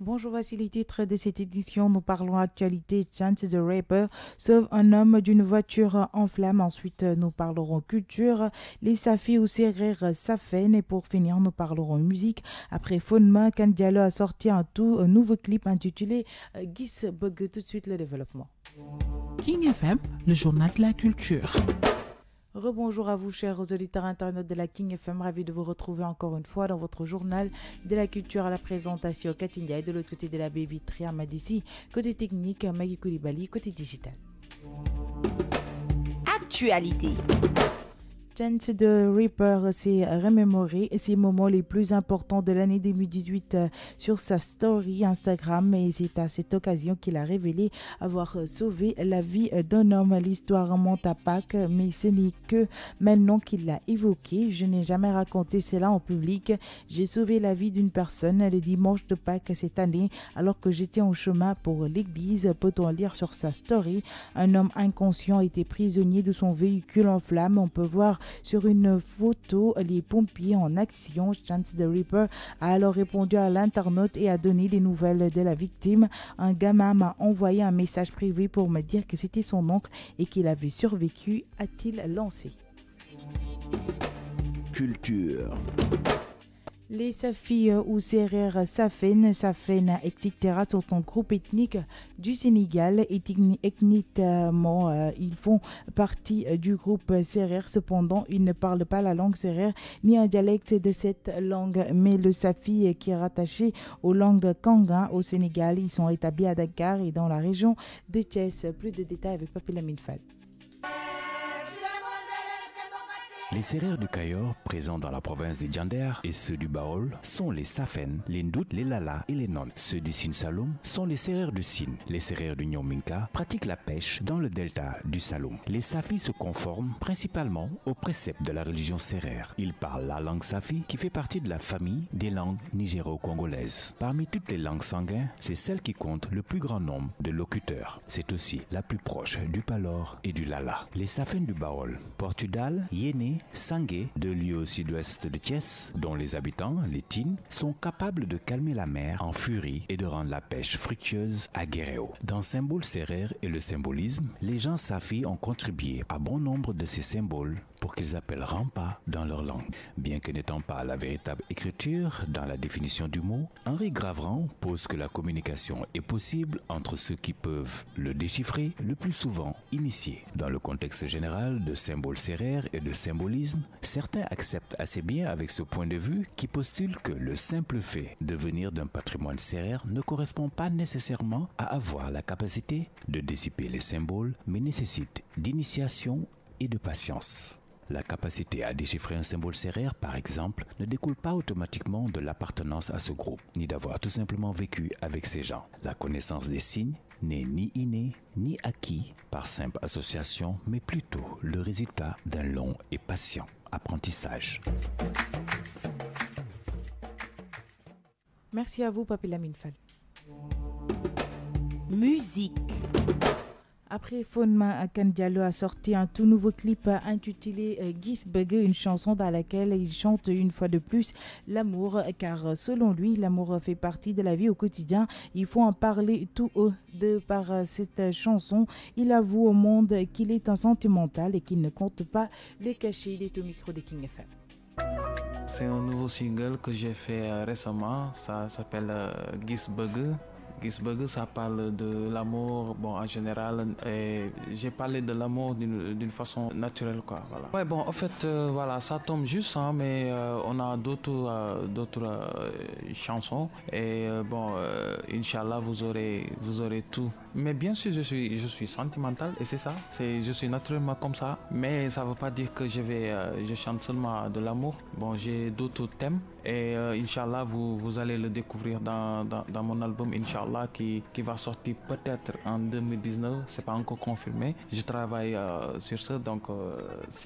Bonjour, voici les titres de cette édition. Nous parlons actualité. Chance the Rapper sauve un homme d'une voiture en flammes. Ensuite, nous parlerons culture. Les Safi ou Serer Safen. Et pour finir, nous parlerons musique. Après Fonma, Kandialo a sorti un nouveau clip intitulé Gis Bug. Tout de suite, le développement. King FM, le journal de la culture. Rebonjour à vous, chers auditeurs internautes de la King FM. Ravi de vous retrouver encore une fois dans votre journal de la culture à la présentation Katinga et de l'autre côté de la baby Tria Madissi. Côté technique, Maggie Koulibaly, côté digital. Actualité. Chance the Rapper s'est remémoré ses moments les plus importants de l'année 2018 sur sa story Instagram et c'est à cette occasion qu'il a révélé avoir sauvé la vie d'un homme. L'histoire remonte à Pâques, mais ce n'est que maintenant qu'il l'a évoqué. Je n'ai jamais raconté cela en public. J'ai sauvé la vie d'une personne le dimanche de Pâques cette année alors que j'étais en chemin pour l'église. Peut-on lire sur sa story. Un homme inconscient était prisonnier de son véhicule en flammes. On peut voir sur une photo les pompiers en action. Chance the Rapper a alors répondu à l'internaute et a donné des nouvelles de la victime. Un gamin m'a envoyé un message privé pour me dire que c'était son oncle et qu'il avait survécu, a-t-il lancé. Culture. Les Safi ou Serer Safen, etc. sont un groupe ethnique du Sénégal. Ethniquement, ils font partie du groupe Serer. Cependant, ils ne parlent pas la langue Serer ni un dialecte de cette langue. Mais le Safi qui est rattaché aux langues Kanga au Sénégal, ils sont établis à Dakar et dans la région de Thiès. Plus de détails avec Papi Lamine Fall. Les Sérères du Cayor, présents dans la province de Diender, et ceux du Baol sont les Safen, les Ndout, les Lala et les Non. Ceux du Sine Saloum sont les Sérères du Sine. Les Sérères du Nyonminka pratiquent la pêche dans le delta du Saloum. Les Safis se conforment principalement aux préceptes de la religion sérère. Ils parlent la langue Safi qui fait partie de la famille des langues nigéro-congolaises. Parmi toutes les langues sanguines, c'est celle qui compte le plus grand nombre de locuteurs. C'est aussi la plus proche du Palor et du Lala. Les Safen du Baol, Portudal, Yéné, Sangué, deux lieux au sud-ouest de Thiès, dont les habitants, les Tines, sont capables de calmer la mer en furie et de rendre la pêche fructueuse à Guéréo. Dans Symbole Sérère et le symbolisme, les gens Safi ont contribué à bon nombre de ces symboles pour qu'ils appellent Rampa dans leur langue. Bien que n'étant pas la véritable écriture dans la définition du mot, Henri Gravran pose que la communication est possible entre ceux qui peuvent le déchiffrer, le plus souvent initiés. Dans le contexte général de Symbole Sérère et de symbolisme, certains acceptent assez bien avec ce point de vue qui postule que le simple fait de venir d'un patrimoine sérère ne correspond pas nécessairement à avoir la capacité de dissiper les symboles, mais nécessite d'initiation et de patience. La capacité à déchiffrer un symbole sérère, par exemple, ne découle pas automatiquement de l'appartenance à ce groupe, ni d'avoir tout simplement vécu avec ces gens. La connaissance des signes n'est ni innée, ni acquis par simple association, mais plutôt le résultat d'un long et patient apprentissage. Merci à vous, Papi Lamine Fall. Musique. Après Fonma, Kandialo a sorti un tout nouveau clip intitulé Gis Bug, une chanson dans laquelle il chante une fois de plus l'amour, car selon lui, l'amour fait partie de la vie au quotidien. Il faut en parler tout haut par cette chanson. Il avoue au monde qu'il est un sentimental et qu'il ne compte pas le cacher. Il est au micro de King FM. C'est un nouveau single que j'ai fait récemment, ça s'appelle Gis Bug. Gisberger, ça parle de l'amour, bon, en général, et j'ai parlé de l'amour d'une façon naturelle, quoi, voilà. Ouais, bon, en fait, voilà, ça tombe juste, hein, mais on a d'autres chansons, et bon, Inch'Allah, vous aurez tout. Mais bien sûr, je suis sentimental, et c'est ça, je suis naturellement comme ça, mais ça ne veut pas dire que je chante seulement de l'amour. Bon, j'ai d'autres thèmes, et Inch'Allah, vous allez le découvrir dans mon album, Inch'Allah, qui va sortir peut-être en 2019, c'est pas encore confirmé. Je travaille sur ça, donc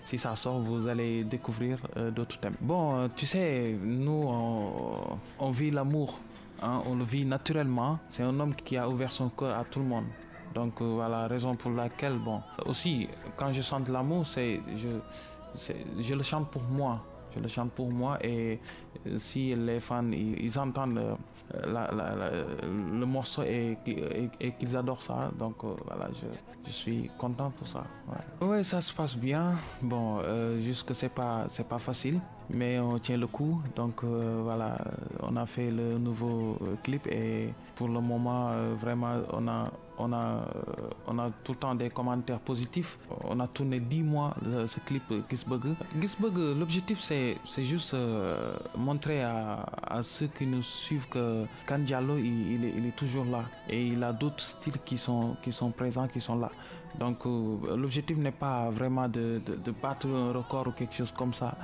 si ça sort, vous allez découvrir d'autres thèmes. Bon, tu sais, nous, on vit l'amour, hein, on le vit naturellement. C'est un homme qui a ouvert son cœur à tout le monde. Donc voilà, raison pour laquelle, bon, aussi, quand je chante l'amour, je le chante pour moi. Je le chante pour moi et si les fans ils entendent le morceau et qu'ils adorent ça, donc voilà, je suis content pour ça. Ouais. Ouais, ça se passe bien. Bon, juste que c'est pas facile, mais on tient le coup. Donc voilà, on a fait le nouveau clip et pour le moment vraiment on a tout le temps des commentaires positifs. On a tourné 10 mois ce clip Gis Bëgg. Gis Bëgg, l'objectif c'est juste montrer à ceux qui nous suivent que Kane Diallo il est toujours là et il a d'autres styles qui sont présents, qui sont là. Donc l'objectif n'est pas vraiment de battre un record ou quelque chose comme ça.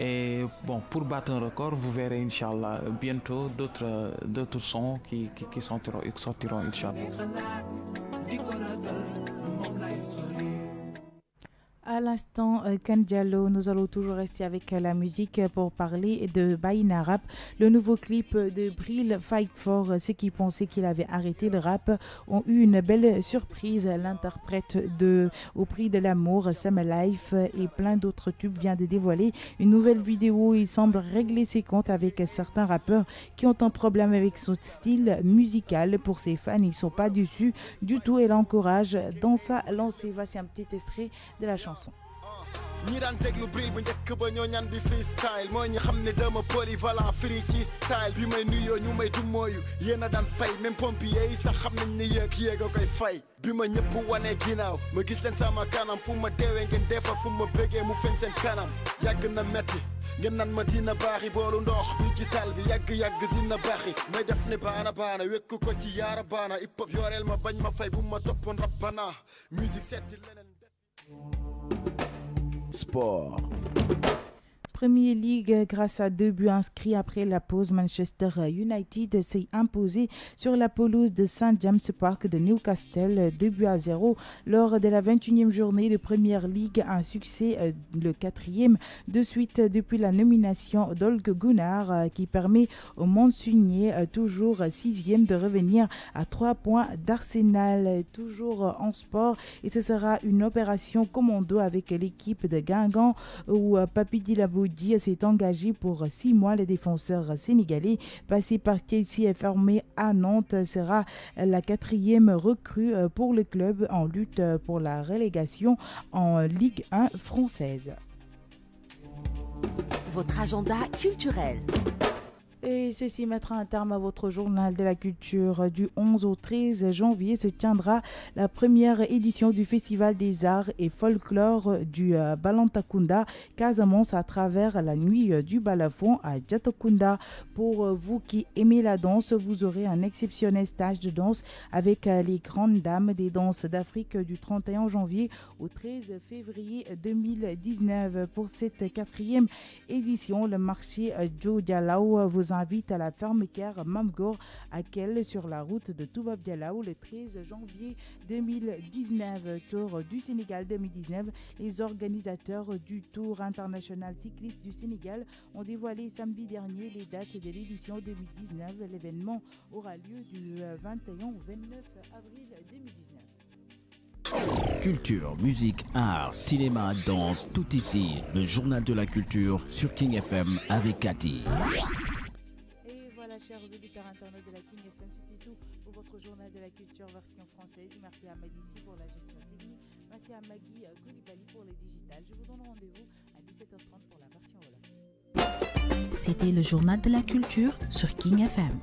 Et bon, pour battre un record, vous verrez Inch'Allah bientôt d'autres sons qui sortiront Inch'Allah. À l'instant, Kane Diallo, nous allons toujours rester avec la musique pour parler de Bayna Rap. Le nouveau clip de Bril Fight For, ceux qui pensaient qu'il avait arrêté le rap ont eu une belle surprise. L'interprète de Au prix de l'amour, Summer Life et plein d'autres tubes vient de dévoiler une nouvelle vidéo. Il semble régler ses comptes avec certains rappeurs qui ont un problème avec son style musical. Pour ses fans, ils ne sont pas déçus du tout et l'encouragent dans sa lancée. Voici un petit extrait de la chanson. ñi daan déglu Bril bu njëkk ba ñoo ñaan bi freestyle mooy ñi xam ne dama polyvalent free ci style bi may nuyoo ñu may du mooyu yéen a daan fay même pompier yi sax xam nañ ni yéeg a koy fay bi ma ñëpp wane ginnaaw ma gis leen sama kanam fu ma deewee ngeen defa fu ma bëggee mu feeñ seen kanam yàgg na metti ngeen nan ma dina baaxi boolu ndox bi ci tal bi yàgg dina baaxi may def ne baana wekk ko ci yaara baana hip hop yoreel ma bañ ma fay bu ma toppoon rabbana musique setti leneen Sport. Premier League, grâce à 2 buts inscrits après la pause, Manchester United s'est imposé sur la pelouse de St. James Park de Newcastle, 2-0 lors de la 21e journée de Premier League, un succès, le 4e de suite depuis la nomination d'Olga Gunnar qui permet au Mancunier, toujours 6e, de revenir à 3 points d'Arsenal, toujours en sport, et ce sera une opération commando avec l'équipe de Guingamp où Papi Dillabou s'est engagé pour 6 mois. Le défenseur sénégalais passé par Chelsea et formé à Nantes sera la 4e recrue pour le club en lutte pour la relégation en Ligue 1 française. Votre agenda culturel. Et ceci mettra un terme à votre journal de la culture. Du 11 au 13 janvier se tiendra la première édition du Festival des Arts et Folklore du Balantakunda Casamance à travers la nuit du balafon à Djatokunda. Pour vous qui aimez la danse, vous aurez un exceptionnel stage de danse avec les grandes dames des danses d'Afrique du 31 janvier au 13 février 2019. Pour cette 4e édition, le marché Joe Dialao vous invite à la ferme Caire Mamgor à Kel sur la route de Toubab Dialao le 13 janvier 2019. Tour du Sénégal 2019. Les organisateurs du Tour international cycliste du Sénégal ont dévoilé samedi dernier les dates de l'édition 2019. L'événement aura lieu du 21 au 29 avril 2019. Culture, musique, art, cinéma, danse, tout ici. Le journal de la culture sur King FM avec Cathy. Chers auditeurs internautes de la King FM, c'était tout pour votre journal de la culture version française. Merci à Madissi pour la gestion technique. Merci à Maggie Koulibaly pour le digital. Je vous donne rendez-vous à 17h30 pour la version Wolof. C'était le journal de la culture sur King FM.